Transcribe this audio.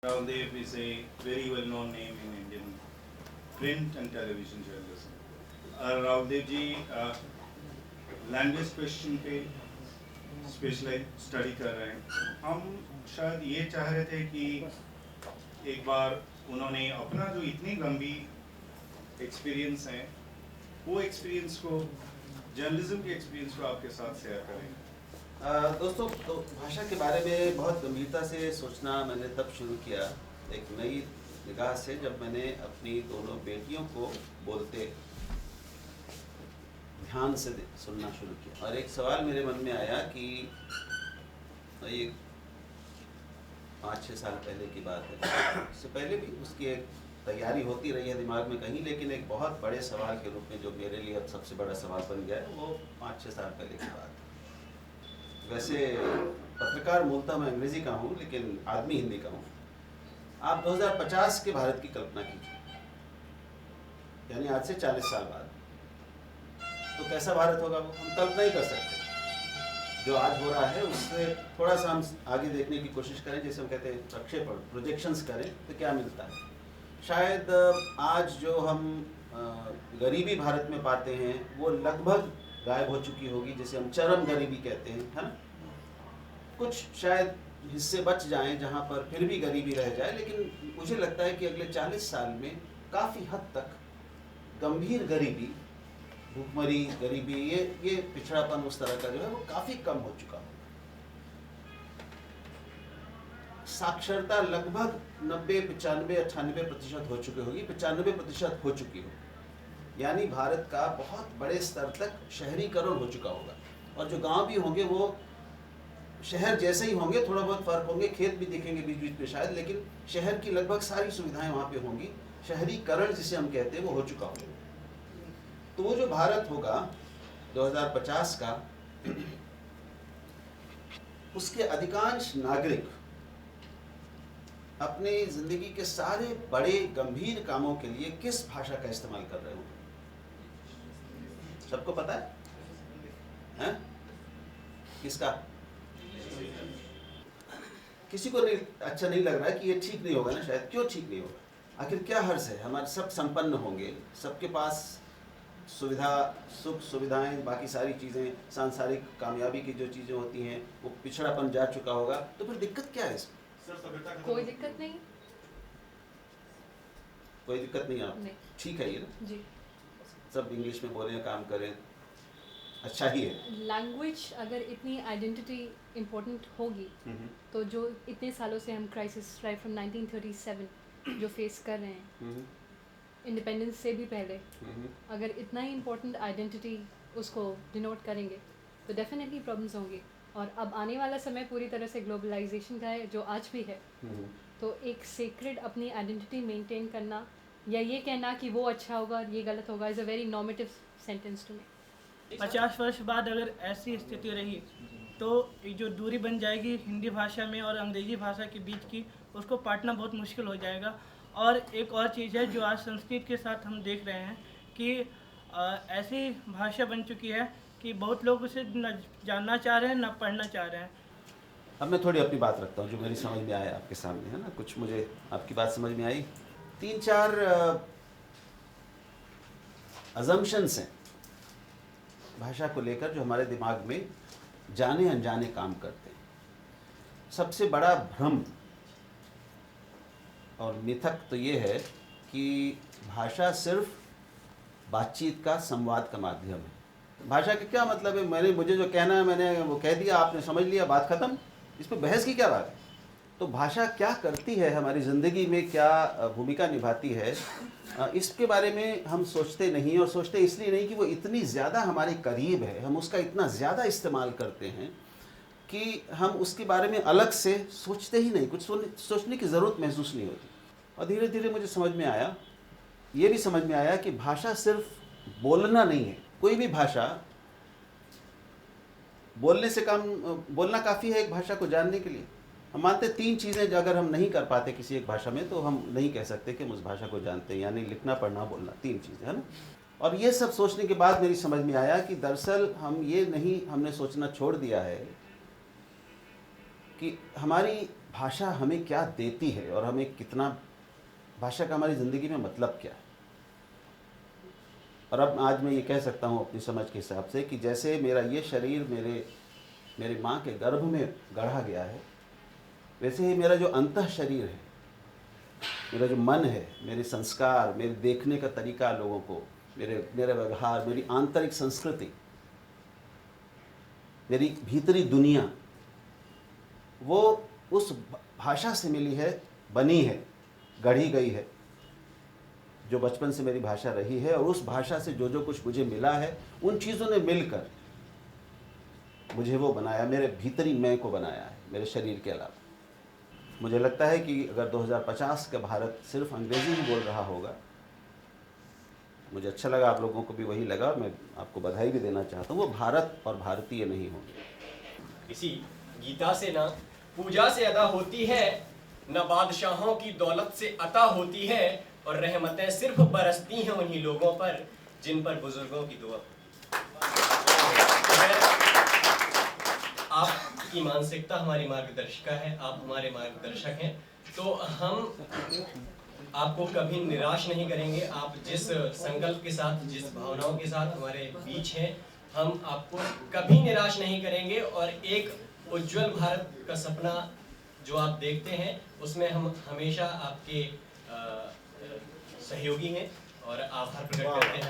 Dev is a very well-known name in Indian print and television journalism. Rahul Dev ji language question पे specialise study कर रहे हैं। हम शायद ये चाह रहे थे कि एक बार उन्होंने अपना जो इतनी लंबी एक्सपीरियंस है वो एक्सपीरियंस को, जर्नलिज्म के एक्सपीरियंस को आपके साथ शेयर करें। दोस्तों, तो भाषा के बारे में बहुत गंभीरता से सोचना मैंने तब शुरू किया एक नई निगाह से, जब मैंने अपनी दोनों बेटियों को बोलते ध्यान से सुनना शुरू किया। और एक सवाल मेरे मन में आया कि ये 5-6 साल पहले की बात है, इससे पहले भी उसकी एक तैयारी होती रही है दिमाग में कहीं, लेकिन एक बहुत बड़े सवाल के रूप में जो मेरे लिए अब सबसे बड़ा सवाल बन गया है वो 5-6 साल पहले की बात है। वैसे पत्रकार मूलतः मैं अंग्रेजी का हूँ, लेकिन आदमी हिंदी का हूँ। आप 2050 के भारत की कल्पना कीजिए, यानी आज से 40 साल बाद, तो कैसा भारत होगा वो हम कल्पना ही कर सकते। जो आज हो रहा है उससे थोड़ा सा हम आगे देखने की कोशिश करें, जैसे हम कहते हैं प्रक्षेपण, प्रोजेक्शंस करें तो क्या मिलता है। शायद आज जो हम गरीबी भारत में पाते हैं वो लगभग गायब हो चुकी होगी, जिसे हम चरम गरीबी कहते हैं, है ना। कुछ शायद हिस्से बच जाएं जहां पर फिर भी गरीबी रह जाए, लेकिन मुझे लगता है कि अगले 40 साल में काफ़ी हद तक गंभीर गरीबी, भूखमरी गरीबी, ये पिछड़ापन उस तरह का जो है वो काफ़ी कम हो चुका होगा। साक्षरता लगभग 90, 95, 98% हो चुकी होगी, 95% हो चुकी होगी, यानी भारत का बहुत बड़े स्तर तक शहरीकरण हो चुका होगा। और जो गांव भी होंगे वो शहर जैसे ही होंगे, थोड़ा बहुत फर्क होंगे, खेत भी दिखेंगे बीच बीच में शायद, लेकिन शहर की लगभग सारी सुविधाएं वहाँ पे होंगी। शहरीकरण जिसे हम कहते हैं वो हो चुका होगा। तो वो जो भारत होगा 2050 का, उसके अधिकांश नागरिक अपने जिंदगी के सारे बड़े गंभीर कामों के लिए किस भाषा का इस्तेमाल कर रहे होंगे? सबको पता है? किसका? किसी को नहीं, अच्छा नहीं लग रहा है कि ये ठीक नहीं होगा ना शायद। क्यों ठीक नहीं होगा? आखिर क्या हर्ज है? हमारे सब संपन्न होंगे, सबके पास सुविधा, सुख सुविधाएं, बाकी सारी चीज़ें, सांसारिक कामयाबी की जो चीज़ें होती हैं वो पिछड़ापन जा चुका होगा, तो फिर दिक्कत क्या है इसमें? कोई दिक्कत नहीं। कोई दिक्कत नहीं आप? ठीक है ये ना जी। सब इंग्लिश में बोलें, काम करें, अच्छा ही है। लैंग्वेज अगर इतनी आइडेंटिटी इम्पोर्टेंट होगी तो जो इतने सालों से हम क्राइसिस राइट फ्रॉम 1937 जो फेस कर रहे हैं, इंडिपेंडेंस से भी पहले, अगर इतना ही इम्पोर्टेंट आइडेंटिटी उसको डिनोट करेंगे तो डेफिनेटली प्रॉब्लम्स होंगी। और अब आने वाला समय पूरी तरह से ग्लोबलाइजेशन का है, जो आज भी है। तो एक सीक्रेट अपनी आइडेंटिटी मेंटेन करना या ये कहना कि वो अच्छा होगा और ये गलत होगा is a very normative sentence to me. 50 वर्ष बाद अगर ऐसी स्थिति रही तो ये जो दूरी बन जाएगी हिंदी भाषा में और अंग्रेजी भाषा के बीच की, उसको पाटना बहुत मुश्किल हो जाएगा। और एक और चीज़ है जो आज संस्कृत के साथ हम देख रहे हैं कि ऐसी भाषा बन चुकी है कि बहुत लोग उसे न जानना चाह रहे हैं न पढ़ना चाह रहे हैं। अब मैं थोड़ी अपनी बात रखता हूँ जो मेरी समझ में आया आपके सामने, है ना। कुछ मुझे आपकी बात समझ में आई। 3-4 अजम्पशंस हैं भाषा को लेकर जो हमारे दिमाग में जाने अनजाने काम करते हैं। सबसे बड़ा भ्रम और मिथक तो ये है कि भाषा सिर्फ बातचीत का, संवाद का माध्यम है। भाषा का क्या मतलब है? मुझे जो कहना है मैंने वो कह दिया, आपने समझ लिया, बात ख़त्म। इस पर बहस की क्या बात है? तो भाषा क्या करती है हमारी ज़िंदगी में, क्या भूमिका निभाती है, इसके बारे में हम सोचते नहीं। और सोचते इसलिए नहीं कि वो इतनी ज़्यादा हमारे करीब है, हम उसका इतना ज़्यादा इस्तेमाल करते हैं कि हम उसके बारे में अलग से सोचते ही नहीं, कुछ सोचने की ज़रूरत महसूस नहीं होती। और धीरे धीरे मुझे समझ में आया, ये भी समझ में आया कि भाषा सिर्फ बोलना नहीं है। कोई भी भाषा बोलने से काम, बोलना काफ़ी है एक भाषा को जानने के लिए। हम मानते 3 चीज़ें जो अगर हम नहीं कर पाते किसी एक भाषा में तो हम नहीं कह सकते कि हम उस भाषा को जानते हैं, यानी लिखना, पढ़ना, बोलना, 3 चीज़ें, है ना। और ये सब सोचने के बाद मेरी समझ में आया कि दरअसल हमने सोचना छोड़ दिया है कि हमारी भाषा हमें क्या देती है और हमें कितना भाषा का हमारी ज़िंदगी में मतलब क्या है। और अब आज मैं ये कह सकता हूँ अपनी समझ के हिसाब से कि जैसे मेरा ये शरीर मेरी माँ के गर्भ में गढ़ा गया है, वैसे ही मेरा जो अंतः शरीर है, मेरा जो मन है, मेरे संस्कार, मेरे देखने का तरीका लोगों को, मेरा व्यवहार, मेरी आंतरिक संस्कृति, मेरी भीतरी दुनिया, वो उस भाषा से मिली है, बनी है, गढ़ी गई है, जो बचपन से मेरी भाषा रही है। और उस भाषा से जो जो कुछ मुझे मिला है, उन चीज़ों ने मिलकर मुझे वो बनाया, मेरे भीतरी मैं को बनाया है, मेरे शरीर के अलावा। मुझे लगता है कि अगर 2050 का भारत सिर्फ अंग्रेज़ी ही बोल रहा होगा, मुझे अच्छा लगा, आप लोगों को भी वही लगा, और मैं आपको बधाई भी देना चाहता हूँ, वो भारत और भारतीय नहीं होंगे। किसी गीता से ना पूजा से अदा होती है, न बादशाहों की दौलत से अता होती है, और रहमतें सिर्फ बरसती हैं उन्हीं लोगों पर जिन पर बुजुर्गों की दुआ। आपकी मानसिकता हमारी मार्गदर्शिका है, आप हमारे मार्गदर्शक हैं, तो हम आपको कभी निराश नहीं करेंगे। आप जिस संकल्प के साथ, जिस भावनाओं के साथ हमारे बीच हैं, हम आपको कभी निराश नहीं करेंगे। और एक उज्जवल भारत का सपना जो आप देखते हैं, उसमें हम हमेशा आपके सहयोगी हैं और आभार प्रकट करते हैं।